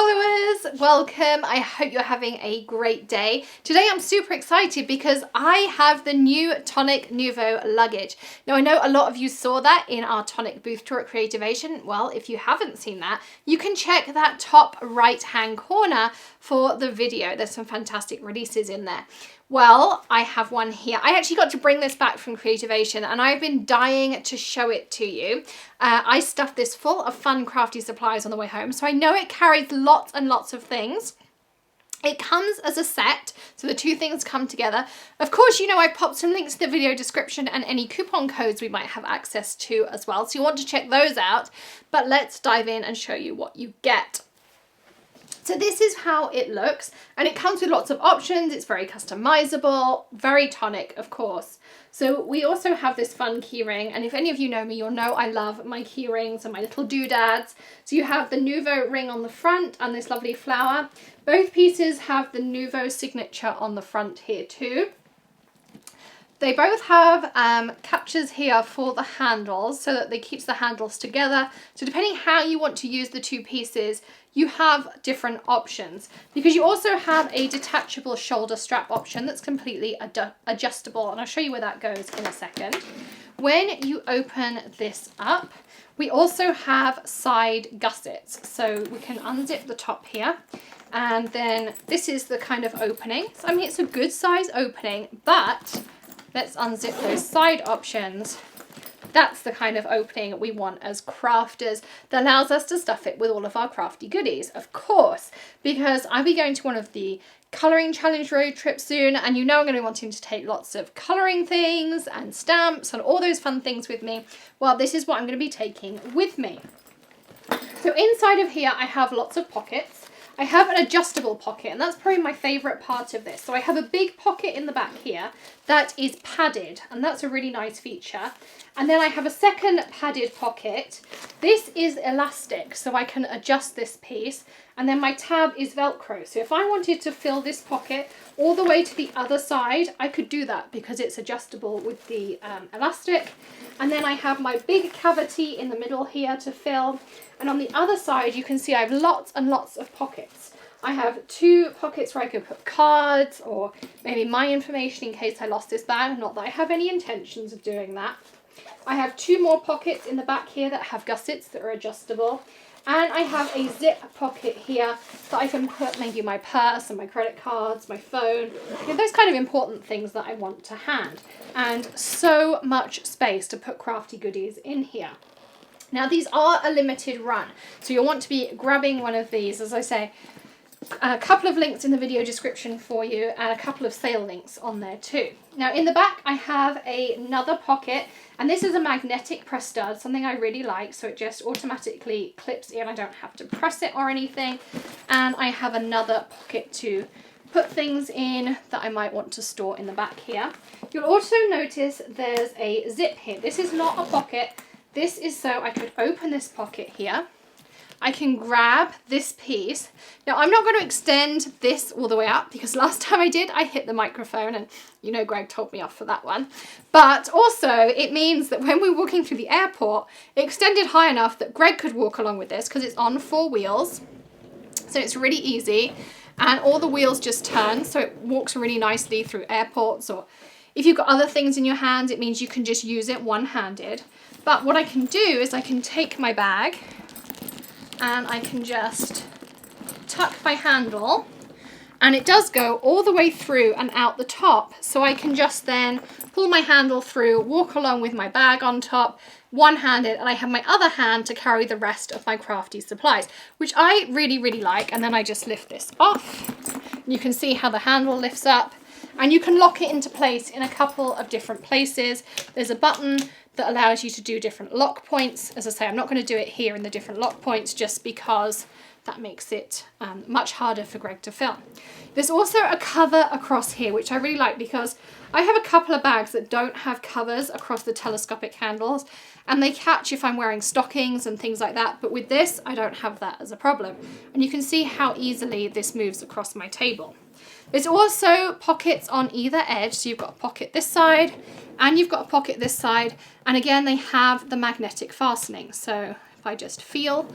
followers, welcome. I hope you're having a great day. Today I'm super excited because I have the new Tonic Nuvo luggage. Now I know a lot of you saw that in our Tonic booth tour at Creativation. Well, if you haven't seen that, you can check that top right hand corner for the video. There's some fantastic releases in there. Well, I have one here. I actually got to bring this back from Creativation and I've been dying to show it to you. I stuffed this full of fun crafty supplies on the way home, so I know it carries lots and lots of things. It comes as a set, so the two things come together. Of course, you know I've popped some links in the video description and any coupon codes we might have access to as well, so you want to check those out. But let's dive in and show you what you get. So this is how it looks, and it comes with lots of options. It's very customizable, very Tonic, of course. So we also have this fun keyring, and if any of you know me, you'll know I love my keyrings and my little doodads. So you have the Nuvo ring on the front and this lovely flower. Both pieces have the Nuvo signature on the front here too. They both have captures here for the handles so that they keeps the handles together. So depending how you want to use the two pieces, you have different options, because you also have a detachable shoulder strap option that's completely adjustable, and I'll show you where that goes in a second. When you open this up, we also have side gussets, so we can unzip the top here, and then this is the kind of opening. So, I mean, it's a good size opening, but let's unzip those side options. That's the kind of opening we want as crafters that allows us to stuff it with all of our crafty goodies, of course, because I'll be going to one of the colouring challenge road trips soon, and you know I'm going to be wanting to take lots of colouring things and stamps and all those fun things with me. Well, this is what I'm going to be taking with me. So inside of here I have lots of pockets. I have an adjustable pocket, and that's probably my favourite part of this. So I have a big pocket in the back here that is padded, and that's a really nice feature. And then I have a second padded pocket. This is elastic, so I can adjust this piece. And then my tab is Velcro. So if I wanted to fill this pocket all the way to the other side, I could do that because it's adjustable with the elastic. And then I have my big cavity in the middle here to fill. And on the other side, you can see I have lots and lots of pockets. I have two pockets where I could put cards or maybe my information in case I lost this bag. Not that I have any intentions of doing that. I have two more pockets in the back here that have gussets that are adjustable. And I have a zip pocket here that I can put maybe my purse and my credit cards, my phone, you know, those kind of important things that I want to hand. And so much space to put crafty goodies in here. Now these are a limited run, so you'll want to be grabbing one of these. As I say, a couple of links in the video description for you and a couple of sale links on there too. Now in the back I have another pocket, and this is a magnetic press stud, something I really like, so it just automatically clips in. I don't have to press it or anything. And I have another pocket to put things in that I might want to store in the back here. You'll also notice there's a zip here. This is not a pocket. This is so I could open this pocket here. I can grab this piece. Now I'm not going to extend this all the way up because last time I did, I hit the microphone, and you know Greg told me off for that one. But also it means that when we're walking through the airport, it extended high enough that Greg could walk along with this because it's on 4 wheels. So it's really easy, and all the wheels just turn, so it walks really nicely through airports, or if you've got other things in your hand, it means you can just use it one-handed. But what I can do is I can take my bag and I can just tuck my handle, and it does go all the way through and out the top. So I can just then pull my handle through, walk along with my bag on top, one-handed, and I have my other hand to carry the rest of my crafty supplies, which I really, really like. And then I just lift this off. You can see how the handle lifts up, and you can lock it into place in a couple of different places. There's a button that allows you to do different lock points. As I say, I'm not going to do it here in the different lock points just because that makes it much harder for Greg to film. There's also a cover across here, which I really like because I have a couple of bags that don't have covers across the telescopic handles, and they catch if I'm wearing stockings and things like that. But with this, I don't have that as a problem. And you can see how easily this moves across my table. There's also pockets on either edge, so you've got a pocket this side and you've got a pocket this side, and again they have the magnetic fastening. So if I just feel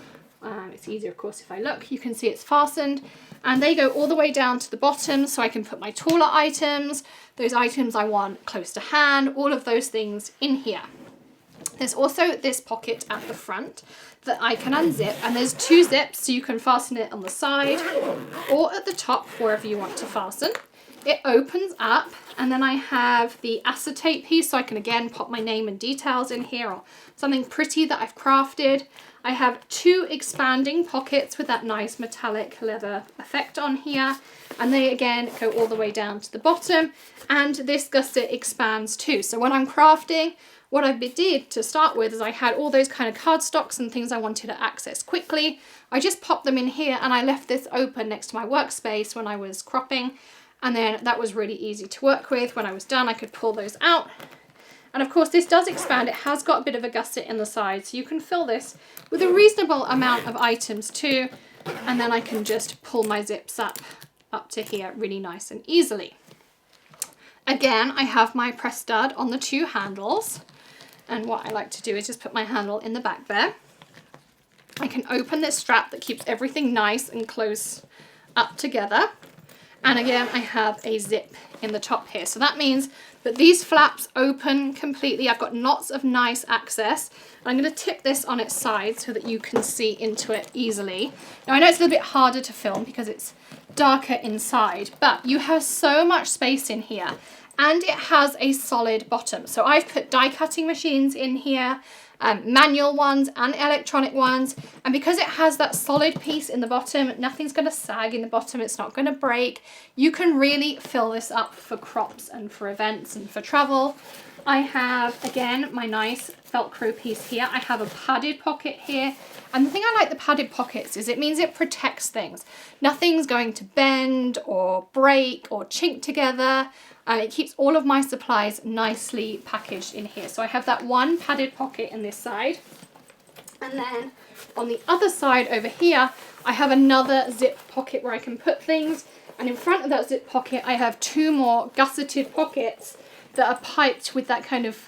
It's easier, of course, if I look. You can see it's fastened, and they go all the way down to the bottom, so I can put my taller items, those items I want close to hand, all of those things in here. There's also this pocket at the front that I can unzip, and there's 2 zips, so you can fasten it on the side or at the top, wherever you want to fasten. It opens up, and then I have the acetate piece, so I can again pop my name and details in here, or something pretty that I've crafted. I have 2 expanding pockets with that nice metallic leather effect on here, and they again go all the way down to the bottom, and this gusset expands too. So when I'm crafting, what I did to start with is I had all those kind of cardstocks and things I wanted to access quickly. I just popped them in here, and I left this open next to my workspace when I was cropping, and then that was really easy to work with. When I was done, I could pull those out. And of course, this does expand. It has got a bit of a gusset in the side, so you can fill this with a reasonable amount of items too. And then I can just pull my zips up to here really nice and easily. Again, I have my press stud on the 2 handles. And what I like to do is just put my handle in the back there. I can open this strap that keeps everything nice and close up together. And again, I have a zip in the top here. So that means that these flaps open completely. I've got lots of nice access. And I'm going to tip this on its side so that you can see into it easily. Now, I know it's a little bit harder to film because it's darker inside, but you have so much space in here. And it has a solid bottom. So I've put die cutting machines in here, manual ones and electronic ones. And because it has that solid piece in the bottom, nothing's going to sag in the bottom. It's not going to break. You can really fill this up for crops and for events and for travel. I have, again, my nice Velcro piece here. I have a padded pocket here. And the thing I like the padded pockets is it means it protects things. Nothing's going to bend or break or chink together. And it keeps all of my supplies nicely packaged in here. So I have that 1 padded pocket in this side. And then on the other side over here, I have another zip pocket where I can put things. And in front of that zip pocket, I have 2 more gusseted pockets that are piped with that kind of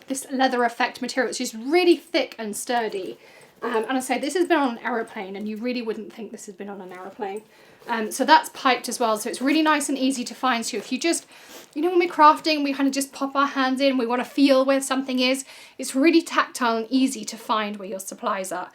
this leather effect material, which is really thick and sturdy. And I say this has been on an aeroplane, and you really wouldn't think this has been on an aeroplane. So that's piped as well, so it's really nice and easy to find. So if you just, you know, when we're crafting, we kind of just pop our hands in, we want to feel where something is. It's really tactile and easy to find where your supplies are.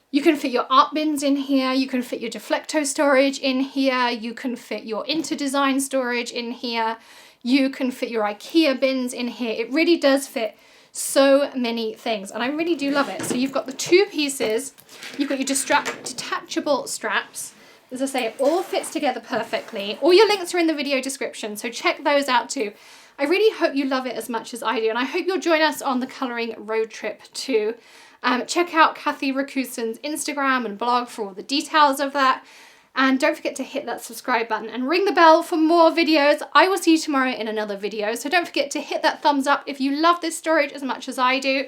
You can fit your art bins in here, you can fit your Deflecto storage in here, you can fit your InterDesign storage in here, you can fit your IKEA bins in here. It really does fit so many things, and I really do love it. So you've got the 2 pieces, you've got your detachable straps. As I say, it all fits together perfectly. All your links are in the video description, so check those out too. I really hope you love it as much as I do, and I hope you'll join us on the colouring road trip too. Check out Kathy Rakusen's Instagram and blog for all the details of that. And don't forget to hit that subscribe button and ring the bell for more videos. I will see you tomorrow in another video. So don't forget to hit that thumbs up if you love this storage as much as I do.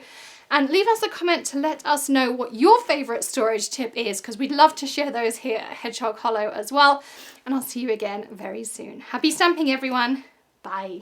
And leave us a comment to let us know what your favourite storage tip is, because we'd love to share those here at Hedgehog Hollow as well. And I'll see you again very soon. Happy stamping, everyone. Bye.